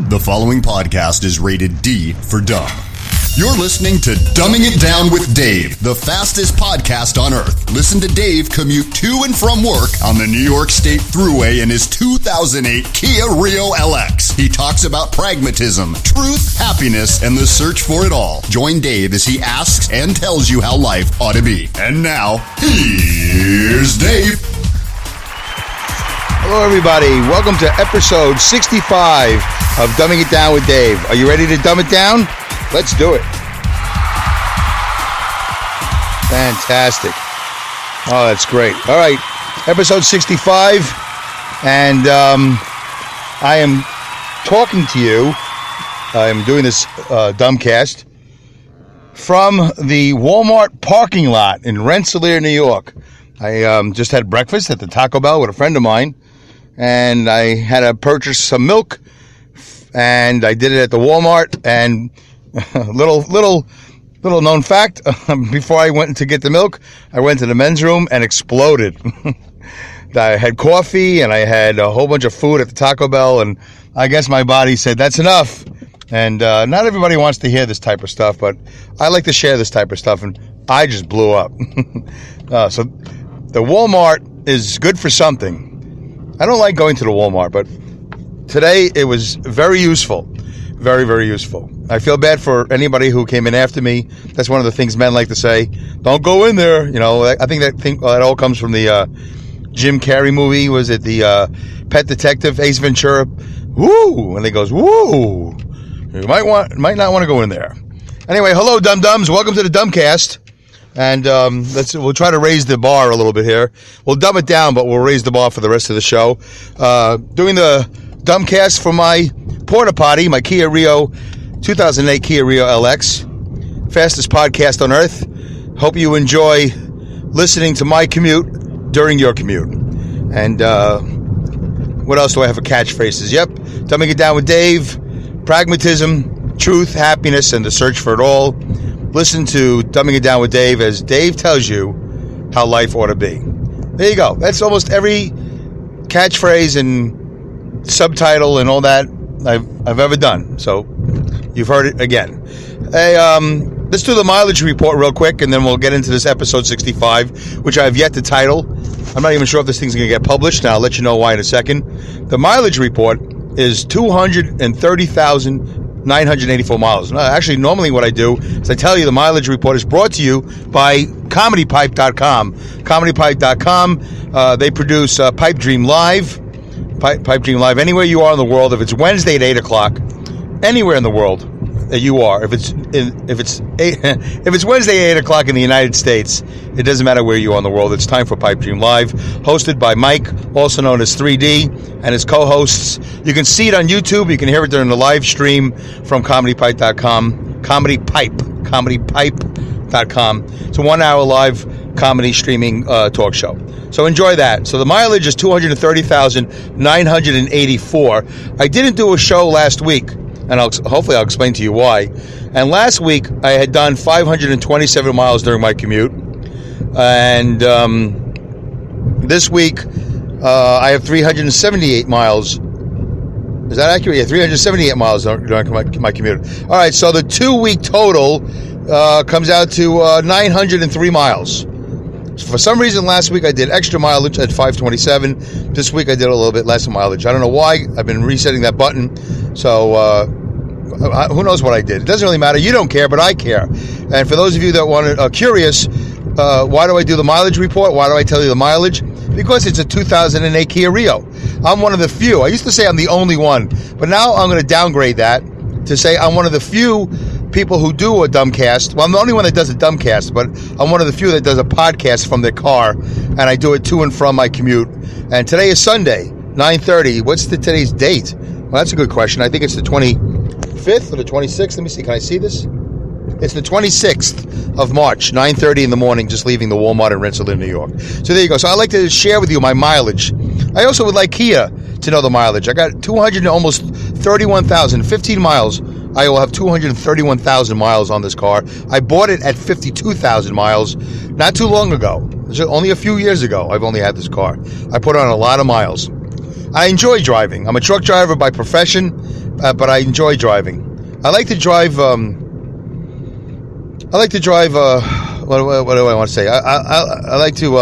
The following podcast is rated D for dumb. You're listening to Dumbing It Down with Dave, the fastest podcast on earth. Listen to Dave commute to and from work on the New York State Thruway in his 2008 Kia Rio LX. He talks about pragmatism, truth, happiness, and the search for it all. Join Dave as he asks and tells you how life ought to be. And now, here's Dave. Hello, everybody. Welcome to episode 65 of Dumbing It Down with Dave. Are you ready to dumb it down? Let's do it. Fantastic. Oh, that's great. All right, episode 65, and I am talking to you. I am doing this dumbcast from the Walmart parking lot in Rensselaer, New York. I just had breakfast at the Taco Bell with a friend of mine, and I had to purchase some milk, and I did it at the Walmart. And little known fact, before I went to get the milk, I went to the men's room and exploded. I had coffee and I had a whole bunch of food at the Taco Bell, and I guess my body said that's enough. And not everybody wants to hear this type of stuff, but I like to share this type of stuff, and I just blew up. So the Walmart is good for something. I don't like going to the Walmart, but today it was very useful. Very, very useful. I feel bad for anybody who came in after me. That's one of the things men like to say. Don't go in there. You know, I think that all comes from the Jim Carrey movie. Was it the Pet Detective, Ace Ventura? Woo! And he goes, woo! You might not want to go in there. Anyway, hello, dum-dums. Welcome to the Dumbcast. And we'll try to raise the bar a little bit here. We'll dumb it down, but we'll raise the bar for the rest of the show. Doing the Dumbcast for my porta potty, my Kia Rio, 2008 Kia Rio LX, fastest podcast on earth. Hope you enjoy listening to my commute during your commute. And what else do I have for catchphrases? Yep, Dumbing It Down with Dave, pragmatism, truth, happiness, and the search for it all. Listen to Dumbing It Down with Dave as Dave tells you how life ought to be. There you go. That's almost every catchphrase and subtitle and all that I've ever done. So you've heard it again. Hey, let's do the mileage report real quick, and then we'll get into this episode 65, which I have yet to title. I'm not even sure if this thing's going to get published. Now, I'll let you know why in a second. The mileage report is 230,984 miles. Actually, normally what I do is I tell you the mileage report is brought to you by comedypipe.com. Comedypipe.com, they produce Pipe Dream Live. Pipe Dream Live anywhere you are in the world. If it's Wednesday at 8 o'clock, anywhere in the world that you are. If it's Wednesday at 8 o'clock in the United States, it doesn't matter where you are in the world. It's time for Pipe Dream Live, hosted by Mike, also known as 3D, and his co-hosts. You can see it on YouTube. You can hear it during the live stream from comedypipe.com. Comedypipe.com. It's a 1 hour live comedy streaming talk show. So enjoy that. So the mileage is 230,984. I didn't do a show last week, and hopefully I'll explain to you why. And last week I had done 527 miles during my commute, and this week I have 378 miles. Is that accurate? Yeah, 378 miles during my commute. All right, so the 2-week total comes out to 903 miles. For some reason, last week I did extra mileage at 527. This week I did a little bit less mileage. I don't know why. I've been resetting that button. So who knows what I did? It doesn't really matter. You don't care, but I care. And for those of you that are curious, why do I do the mileage report? Why do I tell you the mileage? Because it's a 2008 Kia Rio. I'm one of the few. I used to say I'm the only one, but now I'm going to downgrade that to say I'm one of the few people who do a dumbcast. Well, I'm the only one that does a dumbcast, but I'm one of the few that does a podcast from their car, and I do it to and from my commute. And today is Sunday, 9:30. What's today's date? Well, that's a good question. I think it's the 25th or the 26th. Let me see. Can I see this? It's the 26th of March, 9:30 in the morning, just leaving the Walmart in Rensselaer, New York. So there you go. So I'd like to share with you my mileage. I also would like Kia to know the mileage. I got 200 and almost 31,000, 15 miles. I will have 231,000 miles on this car. I bought it at 52,000 miles not too long ago. Only a few years ago, I've only had this car. I put on a lot of miles. I enjoy driving. I'm a truck driver by profession, but I enjoy driving. I like to drive. What do I want to say? I like to.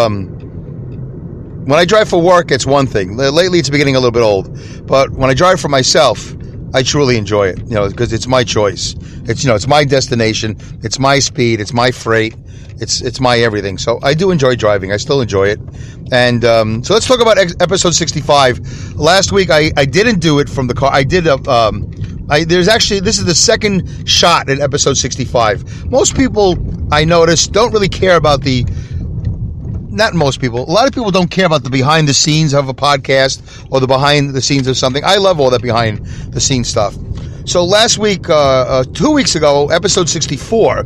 When I drive for work, it's one thing. Lately, it's getting a little bit old. But when I drive for myself, I truly enjoy it. Because it's my choice. It's my destination. It's my speed. It's my freight. It's my everything. So I do enjoy driving. I still enjoy it. And so let's talk about episode 65. Last week, I didn't do it from the car. I did this is the second shot at episode 65. Most people, I notice, don't really care about not most people. A lot of people don't care about the behind the scenes of a podcast or the behind the scenes of something. I love all that behind the scenes stuff. So last week, 2 weeks ago, episode 64,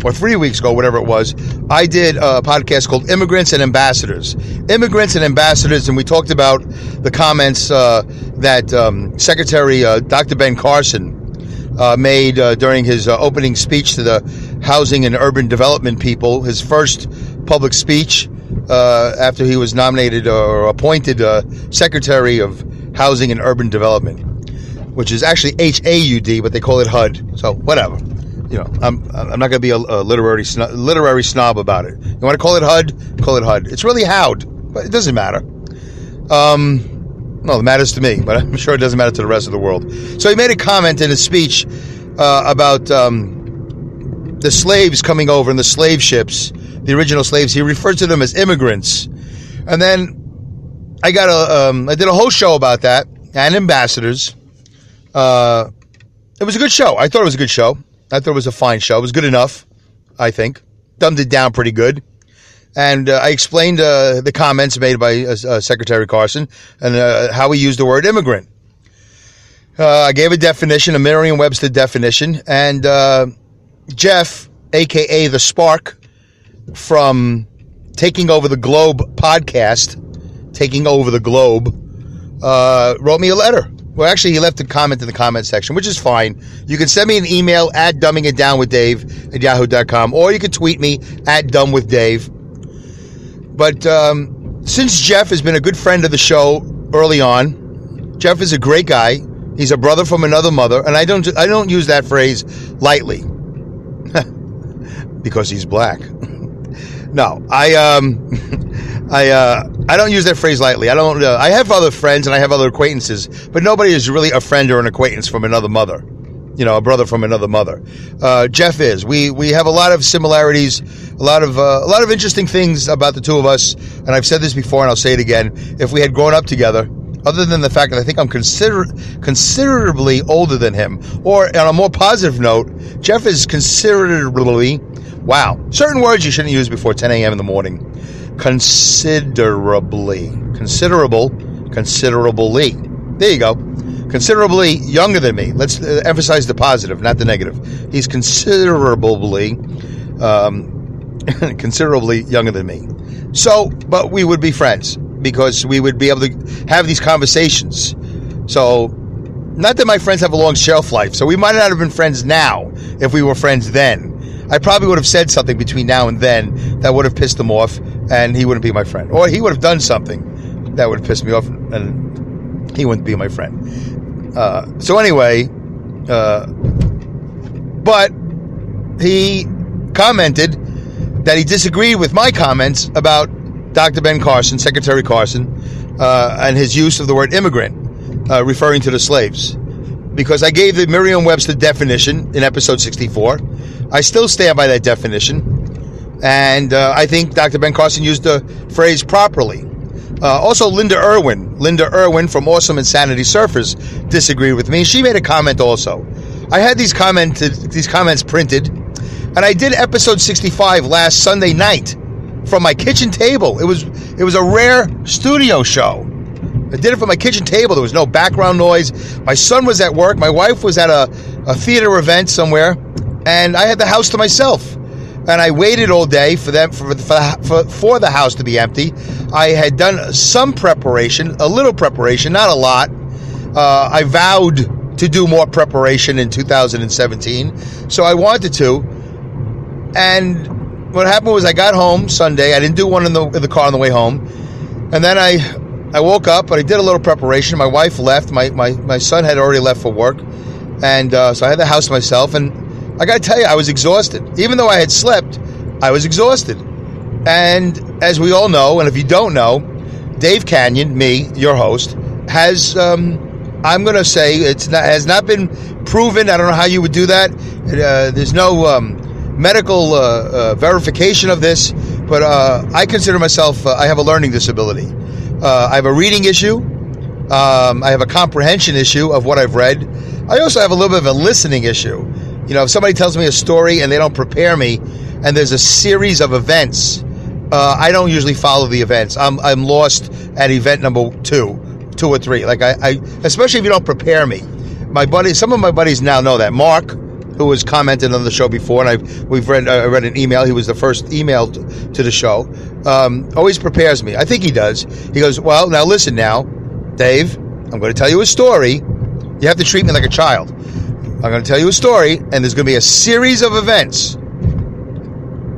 or 3 weeks ago, whatever it was, I did a podcast called Immigrants and Ambassadors. Immigrants and Ambassadors, and we talked about the comments that Secretary Dr. Ben-Carson made during his opening speech to the Housing and Urban Development people, his first public speech after he was nominated or appointed Secretary of Housing and Urban Development, which is actually HAUD, but they call it HUD. So whatever, I'm not going to be a literary snob about it. You want to call it HUD? Call it HUD. It's really HOUD, but it doesn't matter. Well, it matters to me, but I'm sure it doesn't matter to the rest of the world. So he made a comment in his speech about the slaves coming over and the slave ships, the original slaves. He referred to them as immigrants. And then I did a whole show about that, and ambassadors. It was a good show. I thought it was a good show. I thought it was a fine show. It was good enough, I think. Dumbed it down pretty good. And I explained the comments made by Secretary Carson and how he used the word immigrant. I gave a definition, a Merriam-Webster definition, and Jeff, a.k.a. The Spark, from Taking Over the Globe podcast, Taking Over the Globe, wrote me a letter. Well, actually, he left a comment in the comment section, which is fine. You can send me an email at dumbingitdownwithdave@yahoo.com, or you can tweet me at dumbwithdave. But since Jeff has been a good friend of the show early on, Jeff is a great guy. He's a brother from another mother, and I don't use that phrase lightly because he's black. No, I don't use that phrase lightly. I have other friends and I have other acquaintances, but nobody is really a friend or an acquaintance from another mother. A brother from another mother. Jeff is. We have a lot of similarities, a lot of interesting things about the two of us. And I've said this before, and I'll say it again. If we had grown up together, other than the fact that I think I'm considerably older than him, or on a more positive note, Jeff is considerably. Wow, certain words you shouldn't use before 10 a.m. in the morning. Considerably. There you go. Considerably younger than me. Let's emphasize the positive, not the negative. He's considerably younger than me. So, but we would be friends because we would be able to have these conversations. So, not that my friends have a long shelf life, so we might not have been friends now if we were friends then. I probably would have said something between now and then that would have pissed him off, and he wouldn't be my friend. Or he would have done something that would have pissed me off, and he wouldn't be my friend. So anyway, but he commented that he disagreed with my comments about Dr. Ben Carson, Secretary Carson, and his use of the word immigrant, referring to the slaves. Because I gave the Merriam-Webster definition in episode 64. I still stand by that definition. And I think Dr. Ben Carson used the phrase properly. Also, Linda Irwin from Awesome Insanity Surfers disagreed with me. She made a comment also. I had these comments printed, and I did episode 65 last Sunday night from my kitchen table. It was a rare studio show. I did it from my kitchen table. There was no background noise. My son was at work. My wife was at a theater event somewhere, and I had the house to myself. And I waited all day for the house to be empty. I had done some preparation, a little preparation, not a lot. I vowed to do more preparation in 2017, so I wanted to. And what happened was I got home Sunday. I didn't do one in the car on the way home. And then I I woke up, but I did a little preparation. My wife left. My son had already left for work. And so I had the house to myself. And I got to tell you, I was exhausted. Even though I had slept, I was exhausted. And as we all know, and if you don't know, Dave Canyon, me, your host, has, I'm going to say, has not been proven. I don't know how you would do that. There's no medical verification of this, but I consider myself, I have a learning disability. I have a reading issue. I have a comprehension issue of what I've read. I also have a little bit of a listening issue. You know, if somebody tells me a story and they don't prepare me, and there's a series of events, I don't usually follow the events. I'm lost at event number two or three. Like I especially if you don't prepare me. Some of my buddies now know that. Mark, who has commented on the show before, and I read an email. He was the first email to the show. Always prepares me. I think he does. He goes, well, now listen now, Dave, I'm going to tell you a story. You have to treat me like a child. I'm going to tell you a story, and there's going to be a series of events.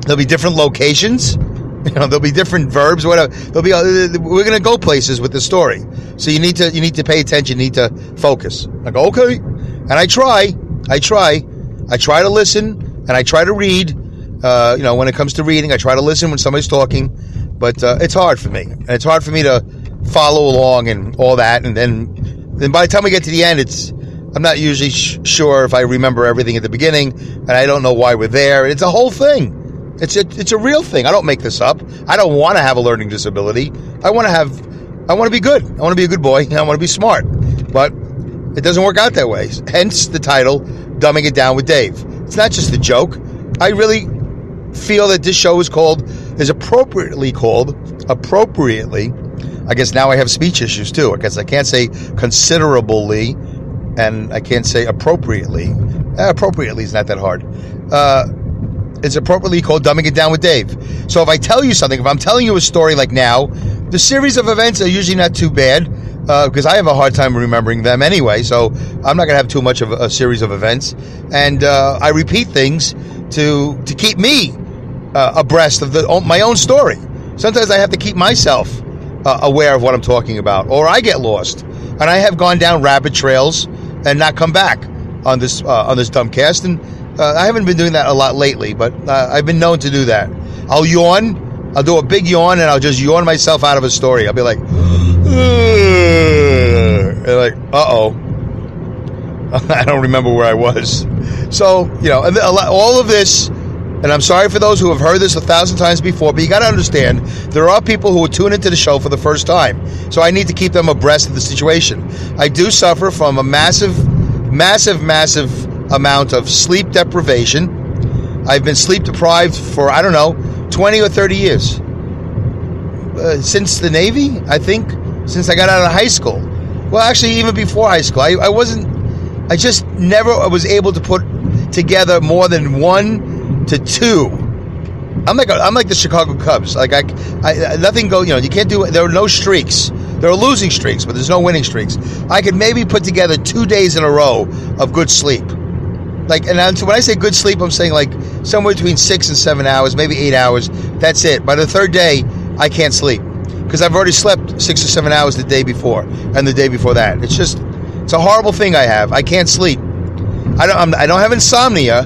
There'll be different locations. You know, there'll be different verbs, whatever. We're going to go places with the story. So you need to pay attention. You need to focus. I go, okay. And I try to listen, and I try to read. When it comes to reading, I try to listen when somebody's talking, but it's hard for me. And it's hard for me to follow along and all that. And then by the time we get to the end, I'm not usually sure if I remember everything at the beginning, and I don't know why we're there. It's a whole thing. It's a real thing. I don't make this up. I don't want to have a learning disability. I want to be good. I want to be a good boy, and I want to be smart. But it doesn't work out that way. Hence the title, Dumbing It Down with Dave. It's not just a joke. I really feel that this show is appropriately called, I guess now I have speech issues too. I guess I can't say considerably, and I can't say appropriately. Appropriately is not that hard. It's appropriately called Dumbing It Down with Dave. So if I tell you something, if I'm telling you a story like now, the series of events are usually not too bad, because I have a hard time remembering them anyway, so I'm not going to have too much of a series of events. And I repeat things to keep me abreast of my own story. Sometimes I have to keep myself aware of what I'm talking about, or I get lost. And I have gone down rabbit trails and not come back on this Dumbcast, and I haven't been doing that a lot lately, but I've been known to do that. I'll yawn, I'll do a big yawn, and I'll just yawn myself out of a story. I'll be like, uh-oh. I don't remember where I was. So, and all of this, and I'm sorry for those who have heard this 1,000 times before, but you got to understand, there are people who will tune into the show for the first time. So I need to keep them abreast of the situation. I do suffer from a massive amount of sleep deprivation. I've been sleep deprived for, 20 or 30 years. Since the Navy, I think. Since I got out of high school. Well, actually, even before high school. I just never was able to put together more than 1 to 2. I'm like the Chicago Cubs. Like nothing go. You can't do. There are no streaks. There are losing streaks, but there's no winning streaks. I could maybe put together 2 days in a row of good sleep. And when I say good sleep, I'm saying like somewhere between 6 and 7 hours, maybe 8 hours. That's it. By the third day, I can't sleep because I've already slept 6 or 7 hours the day before and the day before that. It's a horrible thing I have. I can't sleep. I don't have insomnia.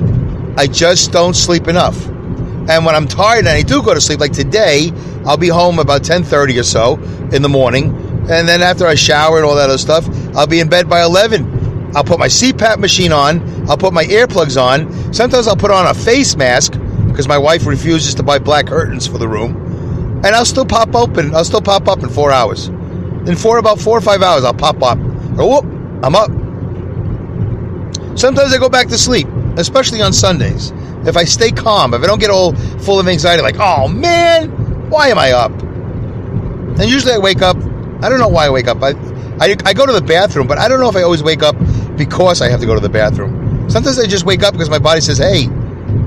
I just don't sleep enough. And when I'm tired and I do go to sleep, like today, I'll be home about 10:30 or so in the morning. And then after I shower and all that other stuff, I'll be in bed by 11. I'll put my CPAP machine on. I'll put my earplugs on. Sometimes I'll put on a face mask because my wife refuses to buy black curtains for the room. And I'll still pop up in 4 hours. About 4 or 5 hours, I'll pop up. Oh, whoop, I'm up. Sometimes I go back to sleep, especially on Sundays. If I stay calm, if I don't get all full of anxiety, like, oh man, why am I up? And usually I wake up, I don't know why I wake up. I go to the bathroom, but I don't know if I always wake up because I have to go to the bathroom. Sometimes I just wake up because my body says, hey,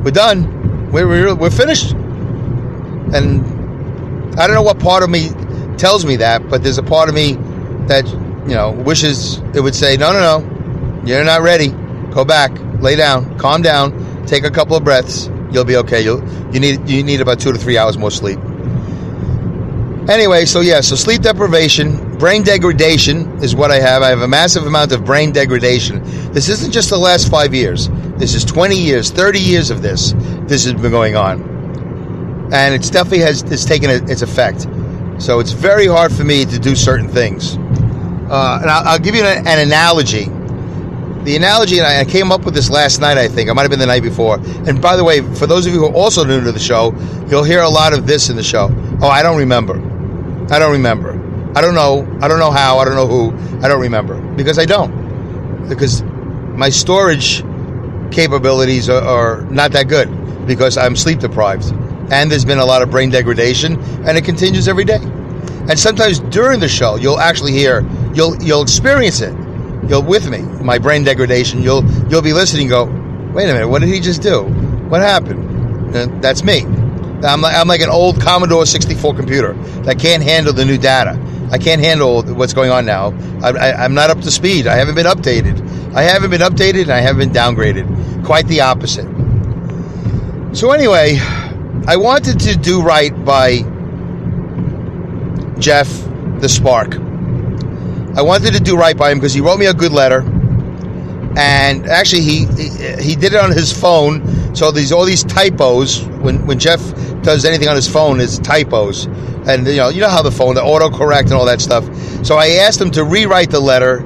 we're done. We're finished. And I don't know what part of me tells me that, but there's a part of me that, wishes it would say, no, you're not ready. Go back, lay down, calm down, take a couple of breaths. You'll be okay. You need about 2 to 3 hours more sleep. Anyway, so sleep deprivation, brain degradation is what I have. I have a massive amount of brain degradation. This isn't just the last 5 years. This is 20 years, 30 years of this. This has been going on. And it's definitely it's taken its effect. So it's very hard for me to do certain things. And I'll give you an analogy. The analogy, and I came up with this last night, I think. It might have been the night before. And by the way, for those of you who are also new to the show, you'll hear a lot of this in the show. Oh, I don't remember. I don't remember. I don't know. I don't know how. I don't know who. I don't remember. Because I don't. Because my storage capabilities are not that good. Because I'm sleep deprived. And there's been a lot of brain degradation. And it continues every day. And sometimes during the show, you'll actually hear, you'll experience it. You'll with me, my brain degradation. You'll be listening and go, wait a minute, what did he just do? What happened? That's me. I'm like an old Commodore 64 computer that can't handle the new data. I can't handle what's going on now. I'm not up to speed. I haven't been updated. And I haven't been downgraded. Quite the opposite. So anyway, I wanted to do right by Jeff the Spark. I wanted to do right by him because he wrote me a good letter, and actually he did it on his phone. So there's all these typos. When Jeff does anything on his phone, it's typos, and you know how the phone, the autocorrect and all that stuff. So I asked him to rewrite the letter,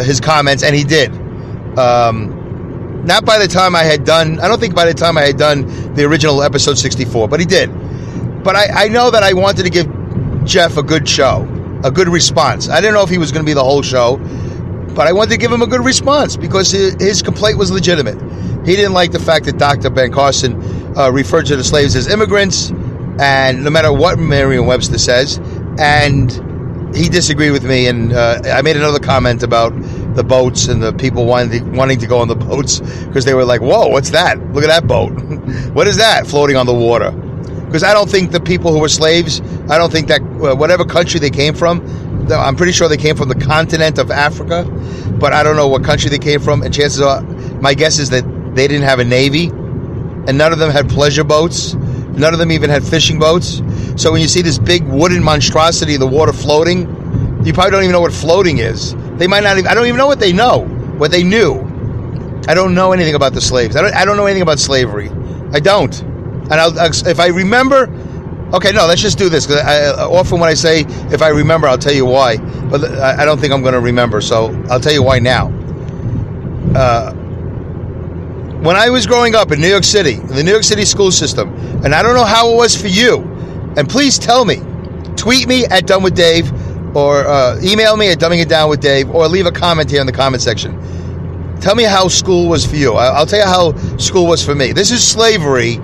his comments, and he did. Not by the time I had done. I don't think by the time I had done the original episode 64, but he did. But I know that I wanted to give Jeff a good show. A good response. I didn't know if he was going to be the whole show, but I wanted to give him a good response because his complaint was legitimate. He didn't like the fact that Dr-bencarson referred to the slaves as immigrants, and no matter what Merriam-Webster says, and he disagreed with me, and I made another comment about the boats and the people wanting to go on the boats because they were like, whoa, what's that? Look at that boat. What is that floating on the water? Because I don't think the people who were slaves, I don't think that whatever country they came from, I'm pretty sure they came from the continent of Africa, but I don't know what country they came from, and chances are, my guess is that they didn't have a navy, and none of them had pleasure boats, none of them even had fishing boats. So when you see this big wooden monstrosity in the water floating, you probably don't even know what floating is. They might not even, I don't even know what they knew. I don't know anything about the slaves. I don't know anything about slavery. I don't. And if I remember, okay, no, let's just do this. Because often when I say if I remember, I'll tell you why. But I don't think I'm going to remember, so I'll tell you why now. When I was growing up in New York City, in the New York City school system, and I don't know how it was for you, and please tell me, tweet me at Done with Dave, or email me at Dumbing It Down with Dave, or leave a comment here in the comment section. Tell me how school was for you. I'll tell you how school was for me. This is slavery,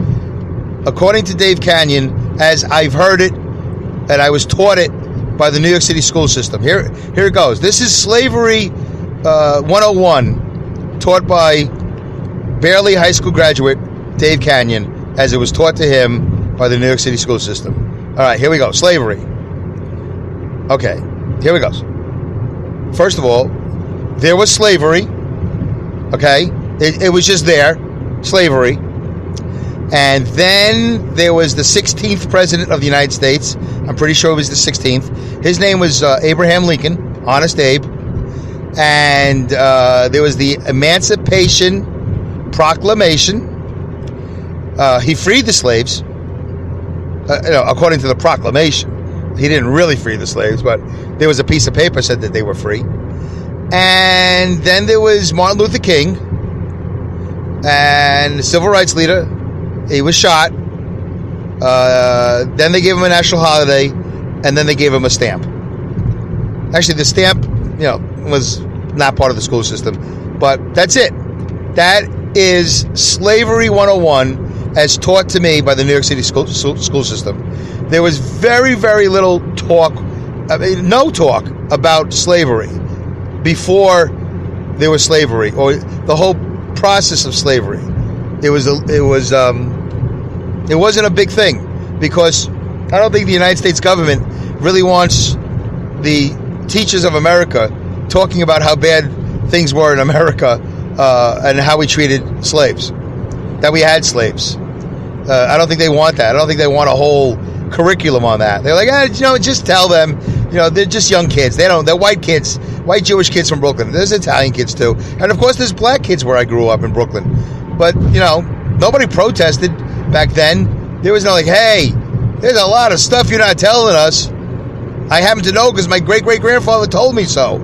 according to Dave Canyon, as I've heard it, and I was taught it by the New York City school system. Here it goes. This is slavery 101, taught by barely high school graduate Dave Canyon, as it was taught to him by the New York City school system. All right, here we go. Slavery. Okay, here it goes. First of all, there was slavery. Okay, it was just there, slavery. And then there was the 16th president of the United States. I'm pretty sure it was the 16th. His name was Abraham Lincoln, Honest Abe. And there was the Emancipation Proclamation. He freed the slaves, according to the proclamation. He didn't really free the slaves, but there was a piece of paper that said that they were free. And then there was Martin Luther King, and the civil rights leader. He was shot. Then they gave him a national holiday, and then they gave him a stamp. Actually, the stamp, was not part of the school system, but that's it. That is slavery 101, as taught to me by the New York City school system. There was very, very little talk, no talk about slavery before there was slavery, or the whole process of slavery. It wasn't a big thing, because I don't think the United States government really wants the teachers of America talking about how bad things were in America and how we treated slaves, that we had slaves. I don't think they want that. I don't think they want a whole curriculum on that. They're like, just tell them, they're just young kids. They're white kids, white Jewish kids from Brooklyn. There's Italian kids too. And of course there's black kids where I grew up in Brooklyn. But, nobody protested back then. There was no like, hey, there's a lot of stuff you're not telling us. I happen to know because my great-great-grandfather told me so.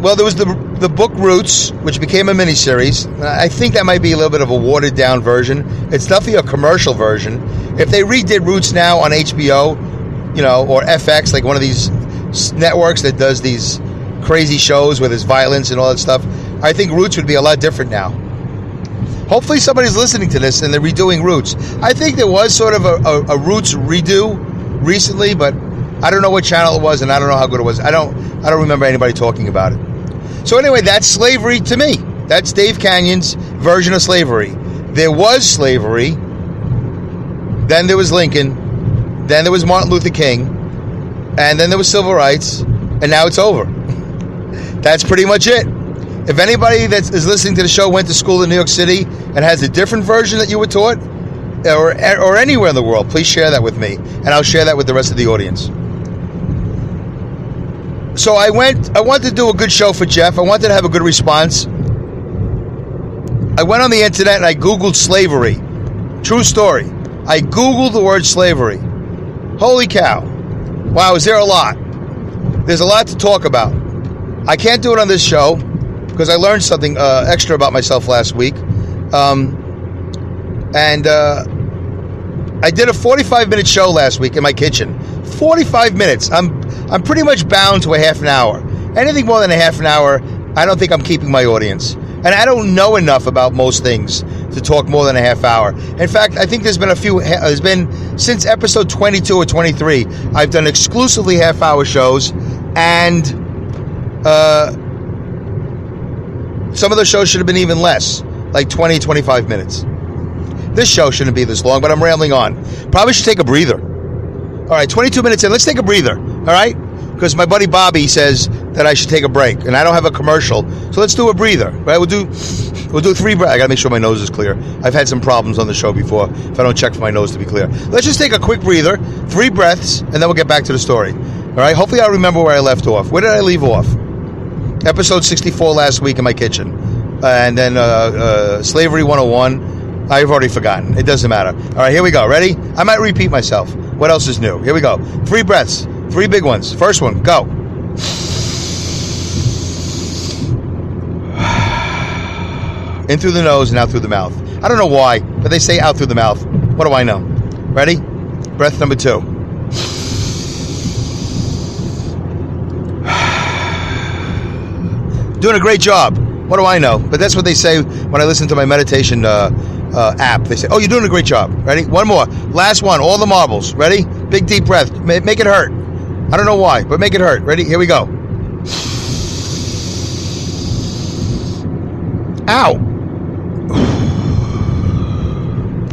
Well, there was the book Roots, which became a miniseries. I think that might be a little bit of a watered-down version. It's definitely a commercial version. If they redid Roots now on HBO, or FX, like one of these networks that does these crazy shows where there's violence and all that stuff, I think Roots would be a lot different now. Hopefully somebody's listening to this and they're redoing Roots. I think there was sort of a Roots redo recently, but I don't know what channel it was and I don't know how good it was. I don't remember anybody talking about it. So anyway, that's slavery to me. That's Dave Canyon's version of slavery. There was slavery, then there was Lincoln, then there was Martin Luther King, and then there was civil rights, and now it's over. That's pretty much it. If anybody that is listening to the show went to school in New York City and has a different version that you were taught, or anywhere in the world, please share that with me, and I'll share that with the rest of the audience. So I wanted to do a good show for Jeff. I wanted to have a good response. I went on the internet and I Googled slavery. True story. I Googled the word slavery. Holy cow. Wow, is there a lot? There's a lot to talk about. I can't do it on this show because I learned something extra about myself last week. I did a 45-minute show last week in my kitchen. 45 minutes. I'm pretty much bound to a half an hour. Anything more than a half an hour, I don't think I'm keeping my audience. And I don't know enough about most things to talk more than a half hour. In fact, I think there's been since episode 22 or 23, I've done exclusively half-hour shows, and some of the shows should have been even less, like 20, 25 minutes. This show shouldn't be this long, but I'm rambling on. Probably should take a breather. All right, 22 minutes in. Let's take a breather, all right? Because my buddy Bobby says that I should take a break, and I don't have a commercial, so let's do a breather, right? We'll do 3 breaths. I got to make sure my nose is clear. I've had some problems on the show before if I don't check for my nose to be clear. Let's just take a quick breather, 3 breaths, and then we'll get back to the story, all right? Hopefully I'll remember where I left off. Where did I leave off? Episode 64 last week in my kitchen, and then Slavery 101. I've already forgotten. It doesn't matter. All right, here we go. Ready? I might repeat myself. What else is new? Here we go. 3 breaths. 3 big ones. First one, go. In through the nose and out through the mouth. I don't know why, but they say out through the mouth. What do I know? Ready? Breath number 2. Doing a great job. What do I know? But that's what they say when I listen to my meditation app. They say, oh, you're doing a great job. Ready? One more. Last one. All the marbles. Ready? Big, deep breath. Make it hurt. I don't know why, but make it hurt. Ready? Here we go. Ow.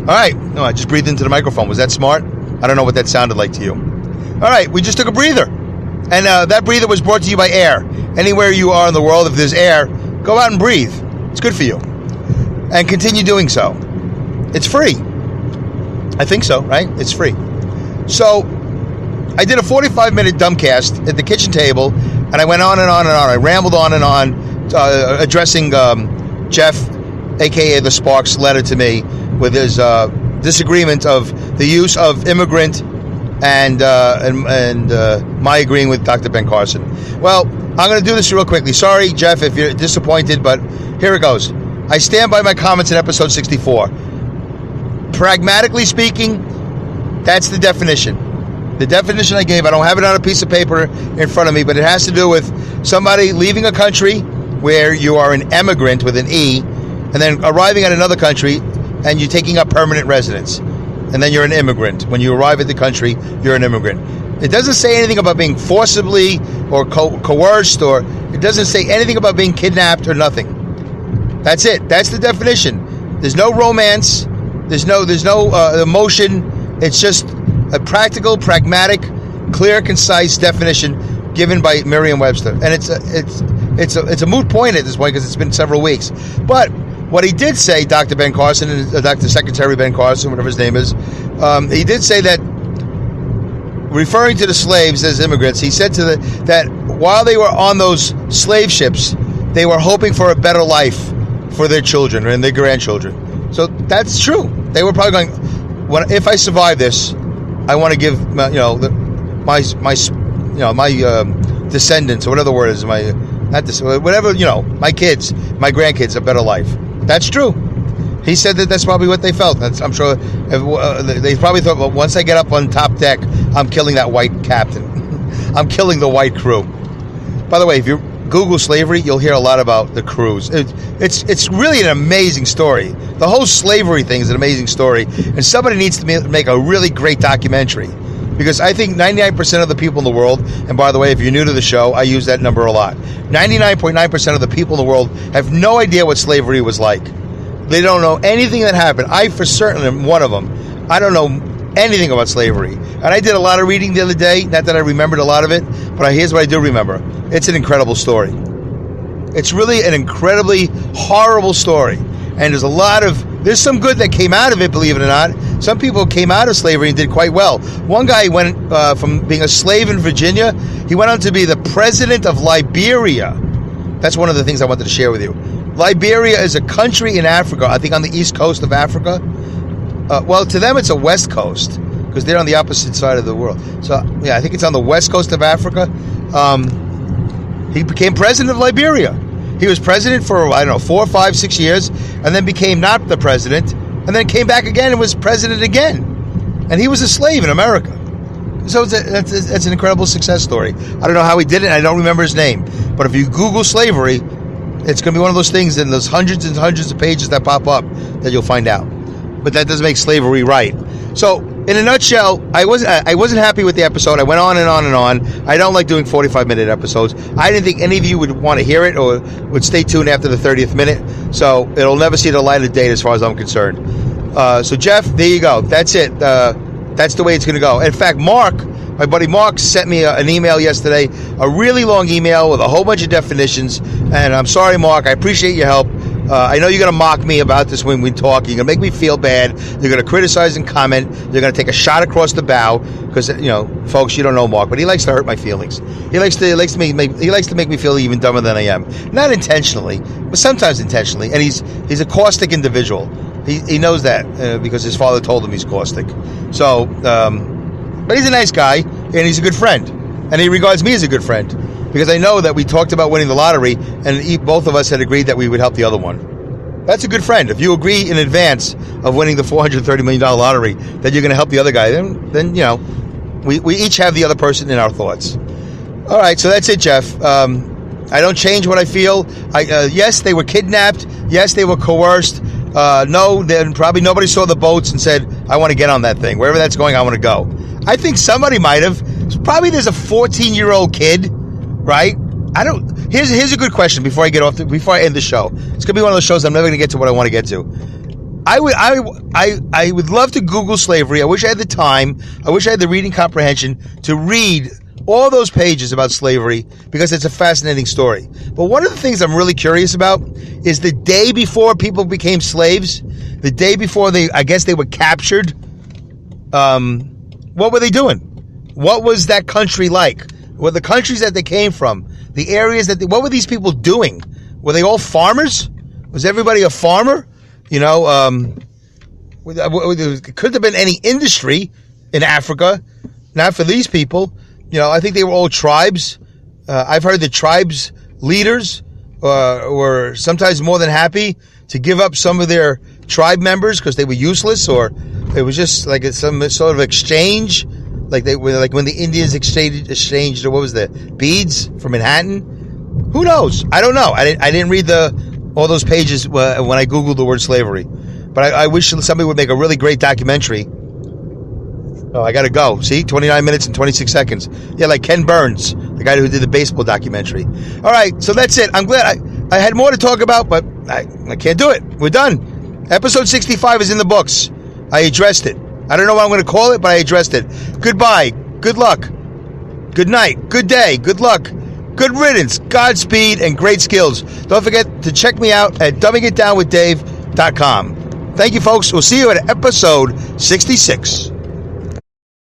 All right. No, I just breathed into the microphone. Was that smart? I don't know what that sounded like to you. All right. We just took a breather. And that breather was brought to you by air. Anywhere you are in the world, if there's air, go out and breathe. It's good for you. And continue doing so. It's free. I think so, right? It's free. So, I did a 45-minute dumbcast at the kitchen table, and I went on and on and on. I rambled on and on, addressing Jeff, a.k.a. the Sparks, letter to me with his disagreement of the use of immigrant and my agreeing with Dr. Ben Carson. Well, I'm going to do this real quickly. Sorry, Jeff, if you're disappointed, but here it goes. I stand by my comments in episode 64. Pragmatically speaking, that's the definition. The definition I gave, I don't have it on a piece of paper in front of me, but it has to do with somebody leaving a country where you are an immigrant with an E, and then arriving at another country and you're taking up permanent residence. And then you're an immigrant. When you arrive at the country, you're an immigrant. It doesn't say anything about being forcibly or coerced, or it doesn't say anything about being kidnapped or nothing. That's it. That's the definition. There's no romance. There's no emotion. It's just a practical, pragmatic, clear, concise definition given by Merriam-Webster. And it's a moot point at this point because it's been several weeks. But what he did say, Dr. Ben Carson, Dr. Secretary Ben Carson, whatever his name is, He did say that, referring to the slaves as immigrants, he said that while they were on those slave ships, they were hoping for a better life for their children and their grandchildren. So that's true. They were probably going, if I survive this, I want to give my descendants, or whatever the word is, my kids, my grandkids, a better life. That's true. He said that that's probably what they felt. I'm sure they probably thought, well, once I get up on top deck, I'm killing that white captain. I'm killing the white crew. By the way, if you Google slavery, you'll hear a lot about the crews. It's really an amazing story. The whole slavery thing is an amazing story, and somebody needs to make a really great documentary, because I think 99% of the people in the world, and by the way, if you're new to the show, I use that number a lot, 99.9% of the people in the world have no idea what slavery was like. They don't know anything that happened. I, for certain, am one of them. I don't know anything about slavery. And I did a lot of reading the other day. Not that I remembered a lot of it, but here's what I do remember. It's an incredible story. It's really an incredibly horrible story. And there's some good that came out of it, believe it or not. Some people came out of slavery and did quite well. One guy went from being a slave in Virginia, he went on to be the president of Liberia. That's one of the things I wanted to share with you. Liberia is a country in Africa, I think on the east coast of Africa. Well, to them it's a west coast, because they're on the opposite side of the world. So, yeah, I think it's on the west coast of Africa. He became president of Liberia. He was president for, 4, 5, 6 years, and then became not the president, and then came back again and was president again. And he was a slave in America. So that's an incredible success story. I don't know how he did it, and I don't remember his name. But if you Google slavery, it's going to be one of those things in those hundreds and hundreds of pages that pop up that you'll find out. But that doesn't make slavery right. So, in a nutshell, I wasn't happy with the episode. I went on and on and on. I don't like doing 45-minute episodes. I didn't think any of you would want to hear it or would stay tuned after the 30th minute. So, it'll never see the light of day as far as I'm concerned. So, Jeff, there you go. That's it. That's the way it's going to go. In fact, my buddy Mark sent me an email yesterday, a really long email with a whole bunch of definitions. And I'm sorry, Mark. I appreciate your help. I know you're going to mock me about this when we talk. You're going to make me feel bad. You're going to criticize and comment. You're going to take a shot across the bow because, folks, you don't know Mark, but he likes to hurt my feelings. He likes to make me feel even dumber than I am. Not intentionally, but sometimes intentionally. And he's a caustic individual. He knows that because his father told him he's caustic. So, but he's a nice guy and he's a good friend, and he regards me as a good friend. Because I know that we talked about winning the lottery, and both of us had agreed that we would help the other one. That's a good friend. If you agree in advance of winning the $430 million lottery that you're going to help the other guy, then we each have the other person in our thoughts. All right, so that's it, Jeff. I don't change what I feel. Yes, they were kidnapped. Yes, they were coerced. No, then probably nobody saw the boats and said, I want to get on that thing. Wherever that's going, I want to go. I think somebody might have. Probably there's a 14-year-old kid. Right? Here's a good question before I end the show. It's gonna be one of those shows I'm never gonna get to what I want to get to. I would love to Google slavery. I wish I had the time. I wish I had the reading comprehension to read all those pages about slavery, because it's a fascinating story. But one of the things I'm really curious about is the day before people became slaves, the day before they were captured. What were they doing? What was that country like? Well, the countries that they came from, the areas what were these people doing? Were they all farmers? Was everybody a farmer? Could have been any industry in Africa, not for these people. I think they were all tribes. I've heard the tribes leaders were sometimes more than happy to give up some of their tribe members because they were useless, or it was just like some sort of exchange. Like when the Indians exchanged, what was the beads from Manhattan? Who knows? I don't know. I didn't read all those pages when I Googled the word slavery. But I wish somebody would make a really great documentary. Oh, I got to go. See, 29 minutes and 26 seconds. Yeah, like Ken Burns, the guy who did the baseball documentary. All right, so that's it. I'm glad I had more to talk about, but I can't do it. We're done. Episode 65 is in the books. I addressed it. I don't know what I'm going to call it, but I addressed it. Goodbye. Good luck. Good night. Good day. Good luck. Good riddance. Godspeed and great skills. Don't forget to check me out at dumbingitdownwithdave.com. Thank you, folks. We'll see you at episode 66.